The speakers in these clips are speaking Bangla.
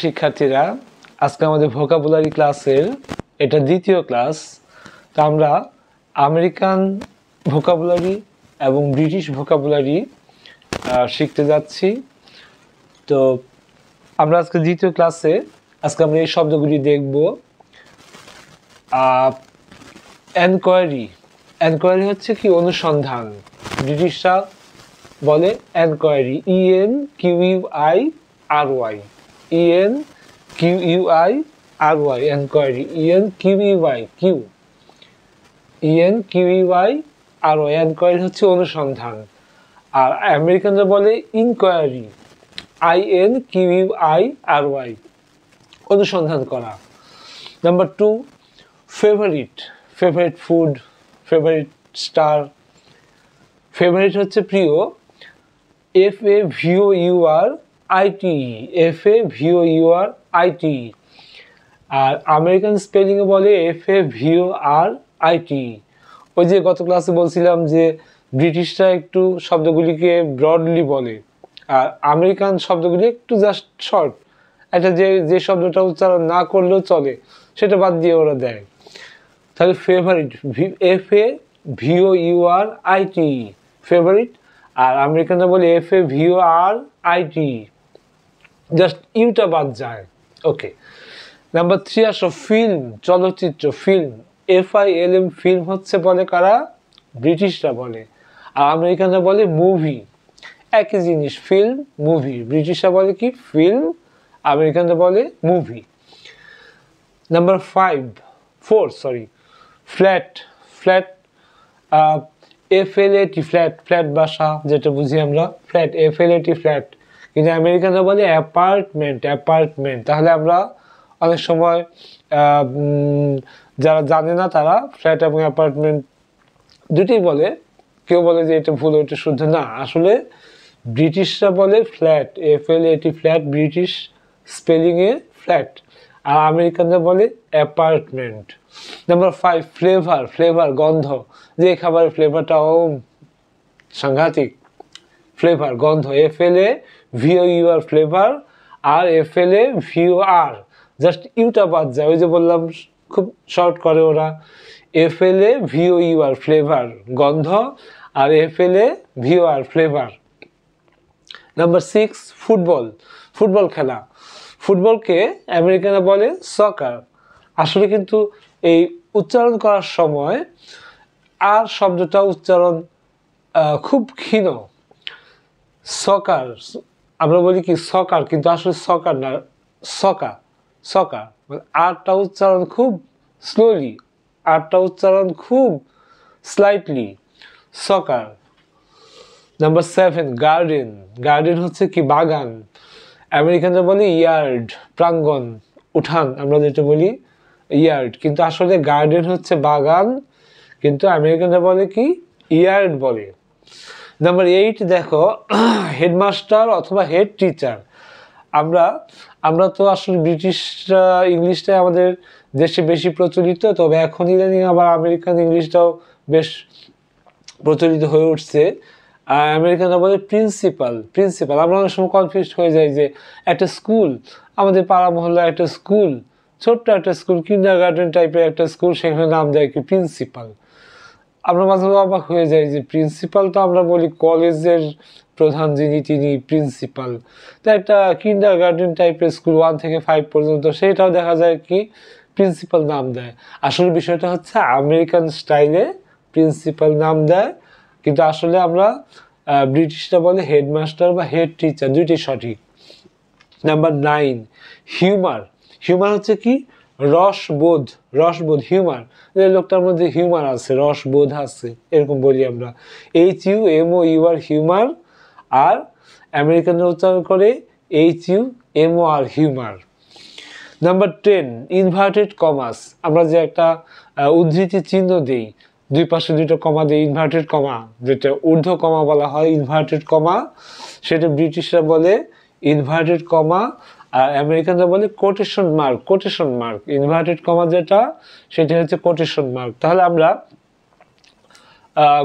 শিক্ষার্থীরা আজকে আমাদের ভোকাবুলারি ক্লাসের এটা দ্বিতীয় ক্লাস। তো আমরা আমেরিকান ভোকাবুলারি এবং ব্রিটিশ ভোকাবুলারি শিখতে যাচ্ছি। তো আমরা আজকে দ্বিতীয় ক্লাসে আজকে আমরা এই শব্দগুলি দেখব। এনকোয়ারি, এনকোয়ারি হচ্ছে কি অনুসন্ধান, ব্রিটিশরা বলে enquiry, ENQUIRY, ENQUIRY, enquiry, ENQUIRY, enquiry হচ্ছে অনুসন্ধান। আর আমেরিকানরা বলে ইনকোয়ারি, INQUIRY, অনুসন্ধান করা। Number 2, favourite, favourite food, favourite star. Favourite হচ্ছে প্রিয়, FAVOURITE, FAVOURITE। আর আমেরিকান স্পেলিংয়ে বলে FAVORITE। ওই যে গত ক্লাসে বলছিলাম যে ব্রিটিশরা একটু শব্দগুলিকে ব্রডলি বলে, আর আমেরিকান শব্দগুলি একটু জাস্ট শর্ট, একটা যে শব্দটা উচ্চারণ না করলেও চলে সেটা বাদ দিয়ে ওরা দেয়। তাহলে ফেভারিট, FAVOURITE, ফেভারিট। আর আমেরিকানরা বলে FAVORITE, জাস্ট ইউটা বাদ যায়। ওকে, নাম্বার 3 আসো, ফিল্ম, চলচ্চিত্র, ফিল্ম, FILM, ফিল্ম হচ্ছে বলে কারা? ব্রিটিশরা বলে। আর আমেরিকানরা বলে মুভি, একই জিনিস, ফিল্ম মুভি। ব্রিটিশরা বলে কি? ফিল্ম, আমেরিকানরা বলে movie. Number 4, flat, flat, FLAT, flat, flat বাসা যেটা বুঝি আমরা, ফ্ল্যাট, FLAT, ফ্ল্যাট। কিন্তু আমেরিকানরা বলে অ্যাপার্টমেন্ট, অ্যাপার্টমেন্ট। তাহলে আমরা অনেক সময় যারা জানে না তারা ফ্ল্যাট এবং অ্যাপার্টমেন্ট দুটোই বলে, কেউ বলে যে এটা ভুল, ওইটা শুদ্ধ না। আসলে ব্রিটিশরা বলে ফ্ল্যাট, FLAT, ফ্ল্যাট, ব্রিটিশ স্পেলিংয়ে ফ্ল্যাট। আর আমেরিকানরা বলে অ্যাপার্টমেন্ট। নাম্বার 5, ফ্লেভার, ফ্লেভার, গন্ধ। যে খাবারের ফ্লেভারটাও সাংঘাতিক, ফ্লেভার, গন্ধ, FLAVOUR, ফ্লেভার। আর FLAVOR, জাস্ট ইউটা বাদ যায়, ওই যে বললাম খুব শর্ট করে ওরা। FLAVOUR, ফ্লেভার, গন্ধ। আর FLAVOR, flavour. Number 6, football, football খেলা। ফুটবলকে আমেরিকানরা বলে সকার। আসলে কিন্তু এই উচ্চারণ করার সময় আর শব্দটা উচ্চারণ খুব ক্ষীণ। সকার, আমরা বলি কি সকার, কিন্তু আসলে সকার না, সকা, সকার। আরটা উচ্চারণ খুব স্লোলি, আরটা উচ্চারণ খুব স্লাইটলি, সকার। নাম্বার 7, গার্ডেন, গার্ডেন হচ্ছে কি? বাগান। আমেরিকানরা বলে ইয়ার্ড, প্রাঙ্গণ, উঠান, আমরা যেটা বলি ইয়ার্ড, কিন্তু আসলে গার্ডেন হচ্ছে বাগান, কিন্তু আমেরিকানরা বলে কি? ইয়ার্ড বলে। নাম্বার 8, দেখো, হেডমাস্টার অথবা হেড টিচার। আমরা তো আসলে ব্রিটিশরা ইংলিশটাই আমাদের দেশে বেশি প্রচলিত, তবে এখন ইদানিং আবার আমেরিকান ইংলিশটাও বেশ প্রচলিত হয়ে উঠছে। আর আমেরিকানরা বলে প্রিন্সিপাল, প্রিন্সিপাল। আমরা অনেক সময় কনফিউজ হয়ে যাই যে একটা স্কুল, আমাদের পাড়া মহল্লার একটা স্কুল, ছোট্ট একটা স্কুল, কিন্ডারগার্টেন টাইপের একটা স্কুল, সেখানে নাম দেয় কি? প্রিন্সিপাল। আমরা মাঝে মাঝে অবাক হয়ে যাই যে প্রিন্সিপাল তো আমরা বলি কলেজের প্রধান যিনি, তিনি প্রিন্সিপাল। তো একটা কিন্ডারগার্টেন টাইপের স্কুল 1 থেকে 5 পর্যন্ত, সেটাও দেখা যায় কি? প্রিন্সিপাল নাম দেয়। আসলে বিষয়টা হচ্ছে আমেরিকান স্টাইলে প্রিন্সিপাল নাম দেয়, কিন্তু আসলে আমরা ব্রিটিশরা বলে হেডমাস্টার বা হেড টিচার, দুইটাই সঠিক। নাম্বার 9, হিউমার, হিউমার হচ্ছে কি? রসবোধ, রসবোধ, হিউমার। লোকটার মধ্যে হিউমার আছে, রসবোধ আছে, এরকম বলি আমরা, HUMOUR, হিউমার। আর আমেরিকানরা উচ্চারণ করে HUMOR, humour. Number 10, inverted commas. আমরা যে একটা উদ্ধৃতি চিহ্ন দিই, দুই পাশে দুটো কমা দিই, ইনভার্টেড কমা, যেটা ঊর্ধ্ব কমা বলা হয়, ইনভার্টেড কমা, সেটা ব্রিটিশরা বলে ইনভার্টেড কমা। আর আমেরিকানরা বলে quotation mark, quotation mark. Inverted comma যেটা, সেটা হচ্ছে কোটেশন মার্ক। তাহলে আমরা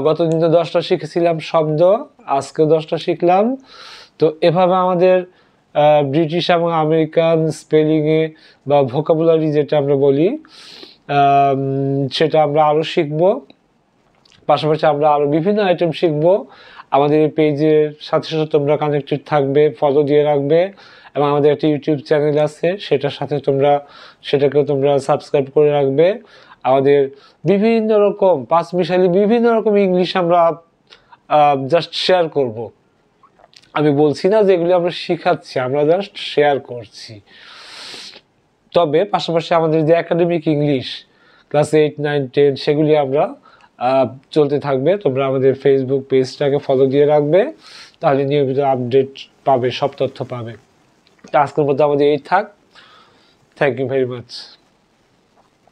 গতদিন তো 10টা শিখেছিলাম শব্দ, আজকে 10টা শিখলাম। তো এভাবে আমাদের ব্রিটিশ এবং আমেরিকান স্পেলিংয়ে বা ভোকাবুলারি যেটা আমরা বলি সেটা আমরা আরও শিখব। পাশাপাশি আমরা আরও বিভিন্ন আইটেম শিখব। আমাদের এই পেজের সাথে সাথে তোমরা কানেক্টেড থাকবে, ফলো দিয়ে রাখবে, এবং আমাদের একটা ইউটিউব চ্যানেল আছে, সেটাকেও তোমরা সাবস্ক্রাইব করে রাখবে। আমাদের বিভিন্ন রকম পাঁচমিশালি বিভিন্ন রকম ইংলিশ আমরা জাস্ট শেয়ার করব। আমি বলছি না যে এগুলি আমরা শিখাচ্ছি, আমরা জাস্ট শেয়ার করছি। তবে পাশাপাশি আমাদের যে একাডেমিক ইংলিশ ক্লাস 8, 9, 10 সেগুলি আমরা চলতে থাকবে। তোমরা আমাদের ফেসবুক পেজটাকে ফলো দিয়ে রাখবে, তাহলে নিয়মিত আপডেট পাবে, সব তথ্য পাবে। আজকের মধ্যে আমাদের এই থাক। Thank you very much.